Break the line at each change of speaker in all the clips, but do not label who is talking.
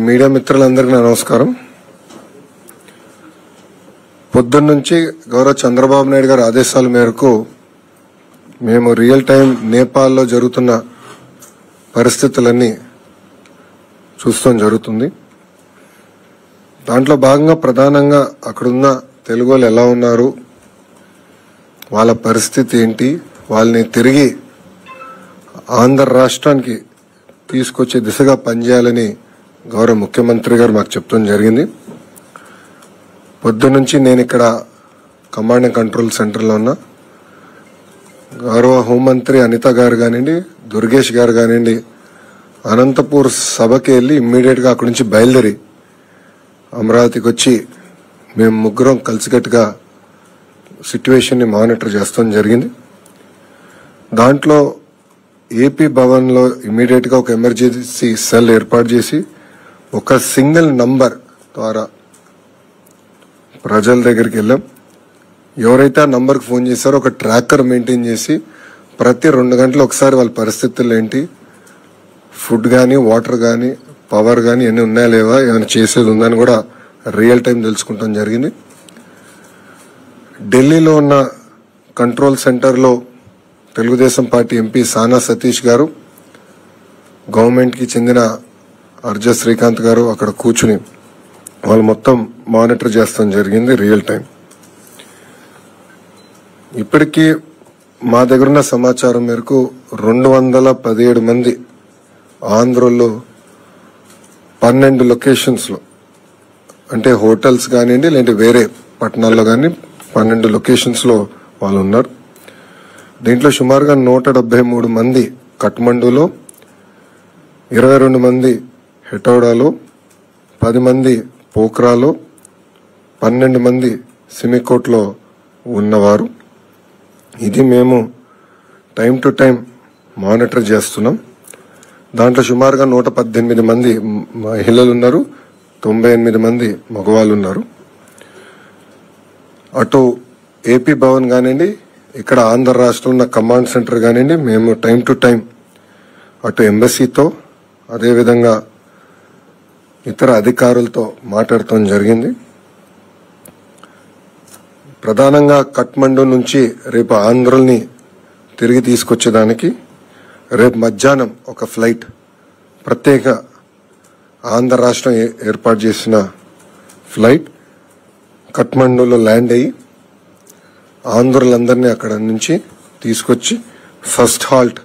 Media మిత్రులందరికీ నమస్కారం. పొద్దున్నుంచి గౌరవ చంద్రబాబు నాయుడు గారి ఆదేశాల మేరకు మేము రియల్ టైం నేపాల్లో జరుగుతున్న పరిస్థితులన్నీ చూస్తాం జరుగుతుంది. దాంట్లో భాగంగా ప్రధానంగా అక్కడున్న తెలుగు వాళ్ళు ఎలా ఉన్నారు, వాళ్ళ పరిస్థితి ఏంటి, వాళ్ళని తిరిగి ఆంధ్ర రాష్ట్రానికి తీసుకొచ్చే దిశగా పనిచేయాలని గౌరవ ముఖ్యమంత్రి గారు మాకు చెప్తాం జరిగింది. పొద్దున్నుంచి నేను ఇక్కడ కమాండ్ అండ్ కంట్రోల్ సెంటర్లో ఉన్నా. గౌరవ హోంమంత్రి అనిత గారు కానివ్వండి, దుర్గేష్ గారు కానివ్వండి, అనంతపూర్ సభకి వెళ్ళి ఇమ్మీడియట్గా అక్కడి నుంచి బయలుదేరి అమరావతికి వచ్చి మేము ముగ్గురం కలిసికట్టుగా సిట్యువేషన్ని మానిటర్ చేస్తాం జరిగింది. దాంట్లో ఏపీ భవన్లో ఇమ్మీడియట్గా ఒక ఎమర్జెన్సీ సెల్ ఏర్పాటు చేసి ఒక సింగిల్ నంబర్ ద్వారా ప్రజల దగ్గరికి వెళ్ళాం. ఎవరైతే ఆ నంబర్కి ఫోన్ చేశారో ఒక ట్రాకర్ మెయింటైన్ చేసి ప్రతి 2 గంటలు ఒకసారి వాళ్ళ పరిస్థితులు ఏంటి, ఫుడ్ కానీ వాటర్ కానీ పవర్ కానీ ఎన్ని ఉన్నాయా లేవా, ఏమైనా చేసేది ఉందని కూడా రియల్ టైం తెలుసుకుంటాం జరిగింది. ఢిల్లీలో ఉన్న కంట్రోల్ సెంటర్లో తెలుగుదేశం పార్టీ ఎంపీ సానా సతీష్ గారు, గవర్నమెంట్కి చెందిన అర్జ శ్రీకాంత్ గారు అక్కడ కూర్చుని వాళ్ళు మొత్తం మానిటర్ చేస్తాం జరిగింది రియల్ టైం. ఇప్పటికీ మా దగ్గరున్న సమాచారం మేరకు 217 మంది ఆంధ్రలో 12 లొకేషన్స్లో, అంటే హోటల్స్ కానివ్వండి లేదంటే వేరే పట్టణాల్లో కానీ 12 లొకేషన్స్లో వాళ్ళు ఉన్నారు. దీంట్లో సుమారుగా 173 మంది కఠ్మండూలో, 22 మంది హెటౌడాలో, 10 మంది పోఖ్రాలో, 12 మంది సిమికోట్లో ఉన్నవారు. ఇది మేము టైం టు టైం మానిటర్ చేస్తున్నాం. దాంట్లో సుమారుగా 118 మంది మహిళలు ఉన్నారు, 98 మంది మగవాళ్ళు ఉన్నారు. అటు ఏపీ భవన్ కానివ్వండి, ఇక్కడ ఆంధ్ర రాష్ట్రంలో ఉన్న కమాండ్ సెంటర్ కానివ్వండి, మేము టైం టు టైం అటు ఎంబసీతో అదేవిధంగా ఇతర అధికారులతో మాట్లాడటం జరిగింది. ప్రధానంగా కఠ్మండు నుంచి రేపు ఆంధ్రల్ని తిరిగి తీసుకొచ్చేదానికి రేపు మధ్యాహ్నం ఒక ఫ్లైట్ ప్రత్యేక ఆంధ్ర రాష్ట్రం ఏర్పాటు చేసిన ఫ్లైట్ కఠ్మండూలో ల్యాండ్ అయ్యి ఆంధ్రులందరినీ అక్కడ నుంచి తీసుకొచ్చి first halt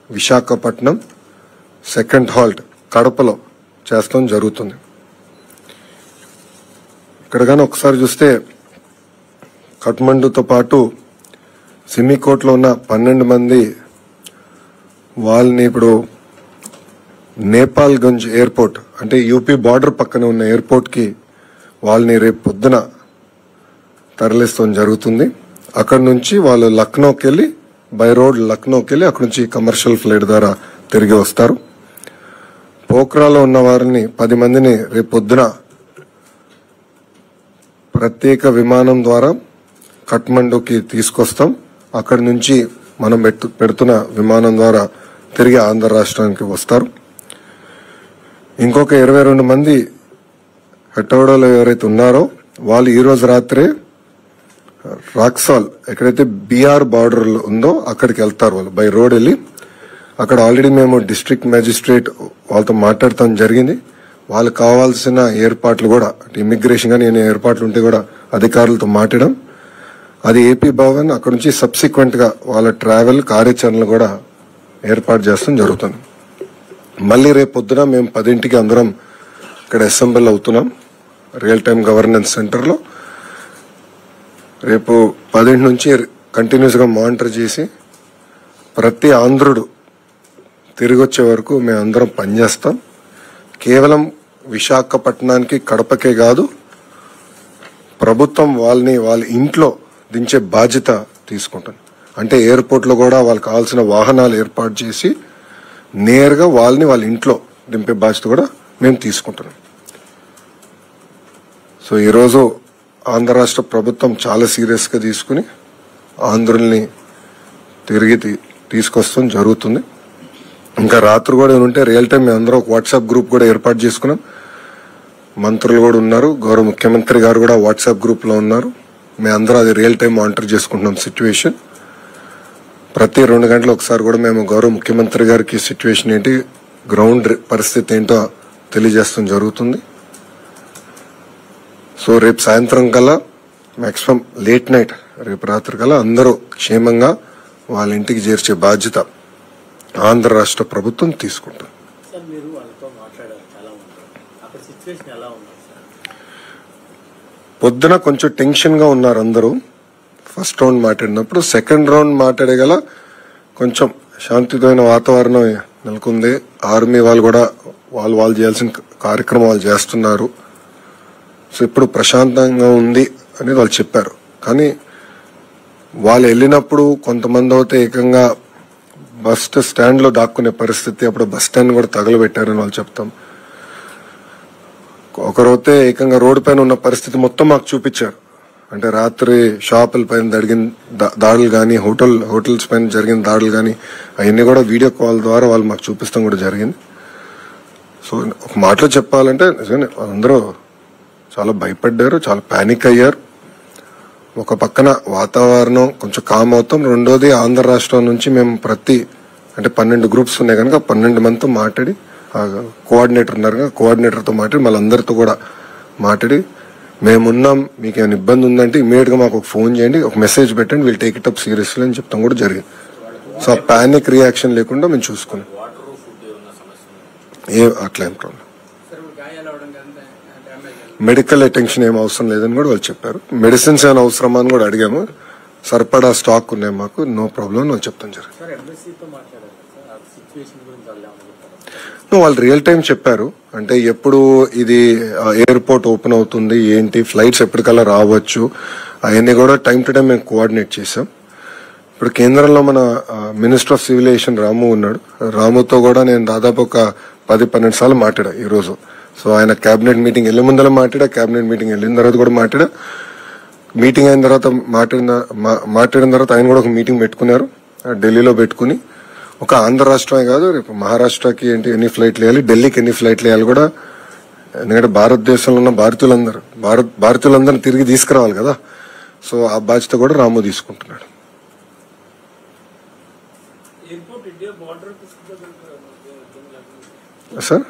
Visakhapatnam, second halt కడపలో చేస్తాం జరుగుతుంది. ఇక్కడ కానీ ఒకసారి చూస్తే కఠ్మండూతో పాటు సిమికోట్లో ఉన్న 12 మంది వాళ్ళని ఇప్పుడు నేపాల్గంజ్ ఎయిర్పోర్ట్, అంటే యూపీ బార్డర్ పక్కన ఉన్న ఎయిర్పోర్ట్కి వాళ్ళని రేపు పొద్దున తరలిస్తాం జరుగుతుంది. అక్కడ నుంచి వాళ్ళు లక్నోకి వెళ్ళి బై రోడ్ లక్నోకి వెళ్ళి అక్కడ నుంచి కమర్షియల్ ఫ్లైట్ ద్వారా తిరిగి వస్తారు. పోఖ్రాలో ఉన్న వారిని 10 మందిని రేపు పొద్దున ప్రత్యేక విమానం ద్వారా కఠ్మండూకి తీసుకొస్తాం. అక్కడి నుంచి మనం పెడుతున్న విమానం ద్వారా తిరిగి ఆంధ్ర రాష్ట్రానికి వస్తారు. ఇంకొక 22 మంది హెటౌడాలో ఎవరైతే ఉన్నారో వాళ్ళు ఈ రోజు రాత్రే రాక్సాల్, ఎక్కడైతే బీఆర్ బార్డర్ ఉందో అక్కడికి వెళ్తారు. వాళ్ళు బై రోడ్ వెళ్ళి అక్కడ ఆల్రెడీ మేము డిస్ట్రిక్ట్ మేజిస్ట్రేట్ వాళ్ళతో మాట్లాడటం జరిగింది. వాళ్ళకి కావాల్సిన ఏర్పాట్లు కూడా, ఇమిగ్రేషన్ కానీ ఏమైనా ఏర్పాట్లు ఉంటే కూడా అధికారులతో మాట్లాడడం, అది ఏపీ భవన్ అక్కడ నుంచి సబ్సిక్వెంట్ గా వాళ్ళ ట్రావెల్ కార్యాచరణలు కూడా ఏర్పాటు చేస్తాం జరుగుతుంది. మళ్ళీ రేపు పొద్దున మేము 10ంటికి అందరం ఇక్కడ అసెంబ్లీ అవుతున్నాం రియల్ టైం గవర్నెన్స్ సెంటర్లో. రేపు 10 నుంచి కంటిన్యూస్ గా మానిటర్ చేసి ప్రతి ఆంధ్రుడు తిరిగి వచ్చే వరకు మేము అందరం పనిచేస్తాం. కేవలం విశాఖపట్నానికి కడపకే కాదు, ప్రభుత్వం వాళ్ళని వాళ్ళ ఇంట్లో దించే బాధ్యత తీసుకుంటాం. అంటే ఎయిర్పోర్ట్ లో కూడా వాళ్ళకి కావాల్సిన వాహనాలు ఏర్పాటు చేసి నేరుగా వాళ్ళని వాళ్ళ ఇంట్లో దింపే బాధ్యత కూడా మేము తీసుకుంటున్నాం. సో ఈరోజు ఆంధ్ర రాష్ట్ర ప్రభుత్వం చాలా సీరియస్ గా తీసుకుని ఆంధ్రుల్ని తిరిగి తీసుకొస్తాం జరుగుతుంది. ఇంకా రాత్రి కూడా ఉంటే రియల్ టైం మేము అందరం ఒక వాట్సాప్ గ్రూప్ కూడా ఏర్పాటు చేసుకున్నాం. మంత్రులు కూడా ఉన్నారు, గౌరవ ముఖ్యమంత్రి గారు కూడా వాట్సాప్ గ్రూప్ లో ఉన్నారు. మేము అందరూ అది రియల్ టైం మానిటర్ చేసుకుంటున్నాం సిచ్యువేషన్. ప్రతి 2 గంటలు ఒకసారి కూడా మేము గౌరవ ముఖ్యమంత్రి గారికి సిచ్యువేషన్ ఏంటి, గ్రౌండ్ పరిస్థితి ఏంటో తెలియజేస్తాం జరుగుతుంది. సో రేపు సాయంత్రం కల్లా మాక్సిమం లేట్ నైట్, రేపు రాత్రి కల్లా అందరూ క్షేమంగా వాళ్ళ ఇంటికి చేర్చే బాధ్యత ఆంధ్ర రాష్ట్ర ప్రభుత్వం తీసుకుంటుంది. పొద్దున కొంచెం టెన్షన్ గా ఉన్నారు అందరూ ఫస్ట్ రౌండ్ మాట్లాడినప్పుడు. సెకండ్ రౌండ్ మాట్లాడగల కొంచెం శాంతియుతమైన వాతావరణం నెలకొంది. ఆర్మీ వాళ్ళు కూడా వాళ్ళు చేయాల్సిన కార్యక్రమాలు చేస్తున్నారు. సో ఇప్పుడు ప్రశాంతంగా ఉంది అనేది వాళ్ళు చెప్పారు. కానీ వాళ్ళు వెళ్ళినప్పుడు కొంతమంది అయితే ఏకంగా బస్ స్టాండ్ లో దాక్కునే పరిస్థితి, అప్పుడు బస్ స్టాండ్ కూడా తగలబెట్టారని వాళ్ళు చెప్తాం. ఒకరైతే ఏకంగా రోడ్డు పైన ఉన్న పరిస్థితి మొత్తం మాకు చూపించారు. అంటే రాత్రి షాపుల పైన జరిగిన దాడులు కానీ, హోటల్స్ పైన జరిగిన దాడులు కానీ అవన్నీ కూడా వీడియో కాల్ ద్వారా వాళ్ళు మాకు చూపిస్తాం కూడా జరిగింది. సో ఒక మాటలో చెప్పాలంటే నిజంగా అందరూ చాలా భయపడ్డారు, చాలా పానిక్ అయ్యారు. ఒక పక్కన వాతావరణం కొంచెం కామ్ అవుతాం, రెండోది ఆంధ్ర రాష్ట్రం నుంచి మేము అంటే 12 గ్రూప్స్ ఉన్నాయి కనుక 12 మందితో మాట్లాడి, కోఆర్డినేటర్ ఉన్నారు, కోఆర్డినేటర్తో మాట్లాడి మళ్ళీ అందరితో కూడా మాట్లాడి మేమున్నాం, మీకు ఏమైనా ఇబ్బంది ఉందంటే ఇమీడియట్ గా మాకు ఒక ఫోన్ చేయండి, ఒక మెసేజ్ పెట్టండి, we'll take it up seriously అని చెప్తాం కూడా జరిగింది. సో ఆ పానిక్ రియాక్షన్ లేకుండా మేము చూసుకున్నాం. అట్లా ఏం ప్రాబ్లం, మెడికల్ అటెన్షన్ ఏం అవసరం లేదని కూడా వాళ్ళు చెప్పారు. మెడిసిన్స్ ఏమైనా అవసరమా అని కూడా అడిగాము. సరిపడా స్టాక్ ఉన్నాయి మాకు, నో ప్రాబ్లం అని చెప్తాం జరిగింది. వాళ్ళు రియల్ టైం చెప్పారు. అంటే ఎప్పుడు ఇది ఎయిర్పోర్ట్ ఓపెన్ అవుతుంది ఏంటి, ఫ్లైట్స్ ఎప్పటికల్లా రావచ్చు, అవన్నీ కూడా టైం టు టైం మేము కోఆర్డినేట్ చేసాం. ఇప్పుడు కేంద్రంలో మన మినిస్టర్ ఆఫ్ సివిల్ ఏవియేషన్ రాము ఉన్నాడు. రాముతో కూడా నేను దాదాపు ఒక 10-12 సార్లు మాట్లాడా ఈ రోజు. సో ఆయన కేబినెట్ మీటింగ్ వెళ్ళే ముందర మాట్లాడా, కేబినెట్ మీటింగ్ వెళ్ళిన తర్వాత కూడా మాట్లాడా. మీటింగ్ అయిన తర్వాత మాట్లాడిన తర్వాత ఆయన కూడా ఒక మీటింగ్ పెట్టుకున్నారు ఢిల్లీలో. పెట్టుకుని ఒక ఆంధ్ర రాష్ట్రమే కాదు, రేపు మహారాష్ట్రకి ఏంటి ఎన్ని ఫ్లైట్లు వేయాలి, ఢిల్లీకి ఎన్ని ఫ్లైట్లు వేయాలి కూడా. ఎందుకంటే భారతదేశంలో ఉన్న భారతీయులందరూ తిరిగి తీసుకురావాలి కదా. సో ఆ బాధ్యత కూడా రాము తీసుకుంటున్నాడు. సార్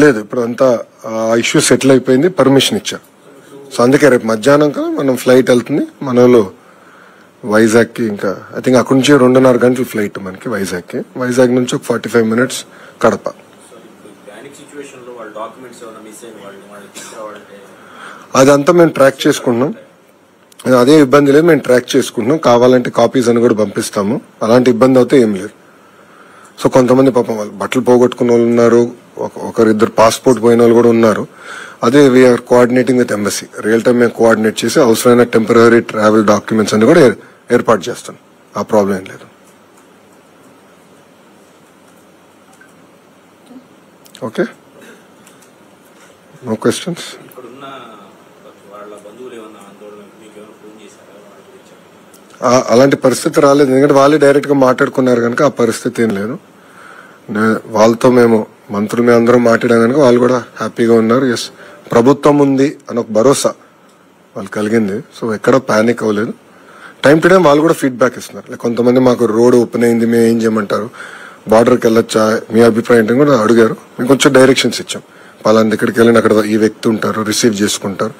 లేదు, ఇప్పుడు అంతా ఇష్యూ సెటిల్ అయిపోయింది, పర్మిషన్ ఇచ్చారు. సో అందుకే రేపు మధ్యాహ్నం మనం ఫ్లైట్ వెళ్తుంది మన వాళ్ళు వైజాగ్ కి. ఇంకా ఐ థింక్ అక్కడి నుంచి 2.5 గంటల ఫ్లైట్ మనకి వైజాగ్ కి. వైజాగ్ నుంచి ఒక 45 మినిట్స్ కడప. అదంతా మేము ట్రాక్ చేసుకుంటున్నాం, అదే ఇబ్బంది లేదు, మేము ట్రాక్ చేసుకుంటున్నాం. కావాలంటే కాపీస్ అని కూడా పంపిస్తాము, అలాంటి ఇబ్బంది అయితే ఏం లేదు. సో కొంతమంది పాపం వాళ్ళు బట్టలు పోగొట్టుకున్న వాళ్ళు ఉన్నారు, ఒకరిద్దరు పాస్పోర్ట్ పోయిన వాళ్ళు కూడా ఉన్నారు. అదే we're coordinating with embassy, real time మేము కోఆర్డినేట్ చేసి అవసరమైన టెంపరరీ ట్రావెల్ డాక్యుమెంట్స్ అన్ని కూడా ఏర్పాటు చేస్తాం. ఆ ప్రాబ్లం ఏం లేదు. Okay, no questions. అలాంటి పరిస్థితి రాలేదు, ఎందుకంటే వాళ్ళే డైరెక్ట్ గా మాట్లాడుకున్నారు కనుక ఆ పరిస్థితి ఏం లేదు. వాళ్ళతో మేము మంత్రులు అందరం మాట్లాడాం కనుక వాళ్ళు కూడా హ్యాపీగా ఉన్నారు. ఎస్, ప్రభుత్వం ఉంది అని ఒక భరోసా వాళ్ళు కలిగింది. సో ఎక్కడ పానిక్ అవ్వలేదు. టైం టు టైం వాళ్ళు కూడా ఫీడ్బ్యాక్ ఇస్తున్నారు. లైక్ కొంతమంది మాకు రోడ్ ఓపెన్ అయింది, మేము ఏం చేయమంటారు, బార్డర్కి వెళ్ళొచ్చా, మీ అభిప్రాయం కూడా అడిగారు. మేము కొంచెం డైరెక్షన్స్ ఇచ్చాం. వాళ్ళ దగ్గరికి వెళ్ళిన అక్కడ ఈ వ్యక్తి ఉంటారు, రిసీవ్ చేసుకుంటారు,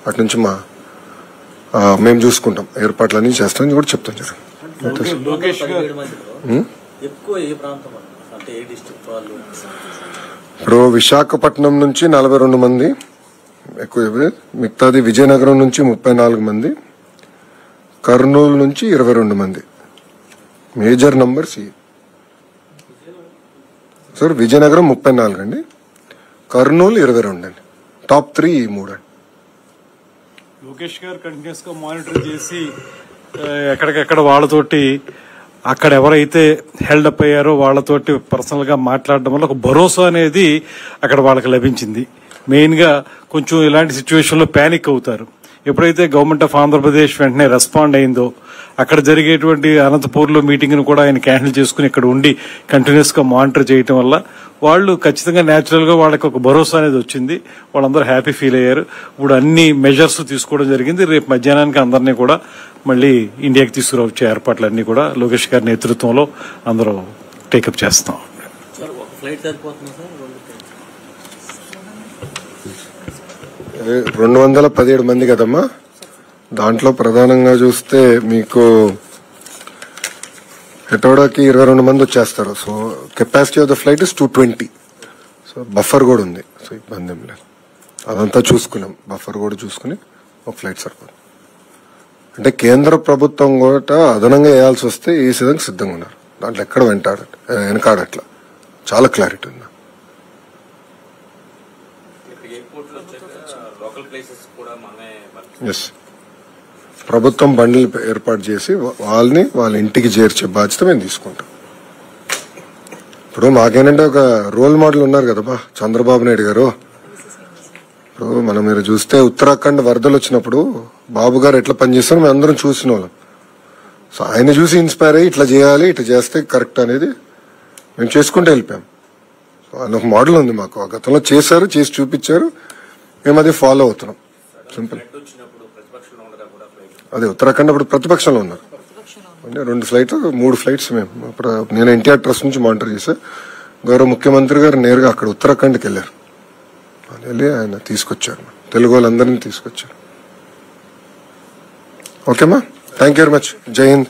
అటు నుంచి మేము చూసుకుంటాం, ఏర్పాట్లన్నీ చేస్తామని కూడా చెప్తాం. ఇప్పుడు విశాఖపట్నం నుంచి 42 మంది ఎక్కువ, మిగతాది విజయనగరం నుంచి 34 మంది, కర్నూలు నుంచి 22 మంది. Major numbers sir. విజయనగరం 34 అండి, కర్నూలు 22 అండి. టాప్ 3 ఈ 3 అండి.
లోకేష్ గారు కంటిన్యూస్ గా మానిటర్ చేసి ఎక్కడికెక్కడ వాళ్ళతోటి అక్కడ ఎవరైతే హెల్డప్ అయ్యారో వాళ్ళతోటి పర్సనల్ గా మాట్లాడడం వల్ల ఒక భరోసా అనేది అక్కడ వాళ్ళకి లభించింది. మెయిన్ గా కొంచెం ఇలాంటి సిచ్యువేషన్ లో పానిక్ అవుతారు. ఎప్పుడైతే గవర్నమెంట్ ఆఫ్ ఆంధ్రప్రదేశ్ వెంటనే రెస్పాండ్ అయిందో అక్కడ జరిగేటువంటి అనంతపూర్లో మీటింగ్ ను కూడా ఆయన క్యాన్సిల్ చేసుకుని ఇక్కడ ఉండి కంటిన్యూస్ గా మానిటర్ చేయడం వల్ల వాళ్ళు ఖచ్చితంగా న్యాచురల్ గా వాళ్ళకి ఒక భరోసా అనేది వచ్చింది. వాళ్ళందరూ హ్యాపీ ఫీల్ అయ్యారు. ఇప్పుడు అన్ని మెజర్స్ తీసుకోవడం జరిగింది. రేపు మధ్యాహ్నానికి అందరినీ కూడా మళ్ళీ ఇండియాకి తీసుకురావచ్చే ఏర్పాట్లు అన్ని కూడా లోకేష్ గారి నేతృత్వంలో అందరూ టేకప్ చేస్తాం.
217 మంది కదమ్మా. దాంట్లో ప్రధానంగా చూస్తే మీకు హెటోడాకి 22 మంది వచ్చేస్తారు. So capacity of the flight is 220. So buffer కూడా ఉంది. సో ఇబ్బంది ఏం లేదు. అదంతా చూసుకున్నాం. బఫర్ కూడా చూసుకుని ఒక ఫ్లైట్ సరిపోతుంది. అంటే కేంద్ర ప్రభుత్వం కూడా అదనంగా వేయాల్సి వస్తే ఈ విధంగా సిద్ధంగా ఉన్నారు. దాంట్లో ఎక్కడ వెనకాడట్లా. చాలా క్లారిటీ ఉంది. ఎస్, ప్రభుత్వం బండ్లు ఏర్పాటు చేసి వాళ్ళ ఇంటికి చేర్చే బాధ్యత మేము తీసుకుంటాం. ఇప్పుడు మాకేంటంటే ఒక రోల్ మోడల్ ఉన్నారు కదా చంద్రబాబు నాయుడు గారు. ఇప్పుడు మీరు చూస్తే ఉత్తరాఖండ్ వరదలు వచ్చినప్పుడు బాబు గారు ఎట్లా పనిచేస్తారో మేము అందరం చూసిన వాళ్ళం. సో ఆయన చూసి ఇన్స్పైర్ అయ్యి ఇట్లా చేయాలి, ఇట్లా చేస్తే కరెక్ట్ అనేది మేము చేసుకుంటూ వెళ్ళిపోయాం. సో ఆయన ఒక మోడల్ ఉంది మాకు. గతంలో చేశారు, చేసి చూపించారు, మేము అది ఫాలో అవుతున్నాం. సింపుల్. అదే ఉత్తరాఖండ్ అప్పుడు ప్రతిపక్షంలో ఉన్నారు. 2 ఫ్లైట్లు 3 ఫ్లైట్స్ మేము నేను ఎన్టీఆర్ ట్రస్ట్ నుంచి మానిటర్ చేశా. గౌరవ ముఖ్యమంత్రి గారు నేరుగా అక్కడ ఉత్తరాఖండ్కి వెళ్ళారు. వెళ్ళి ఆయన తీసుకొచ్చారు, తెలుగు వాళ్ళందరినీ తీసుకొచ్చారు. ఓకేమా, థ్యాంక్ యూ వెరీ మచ్. జై హింద్.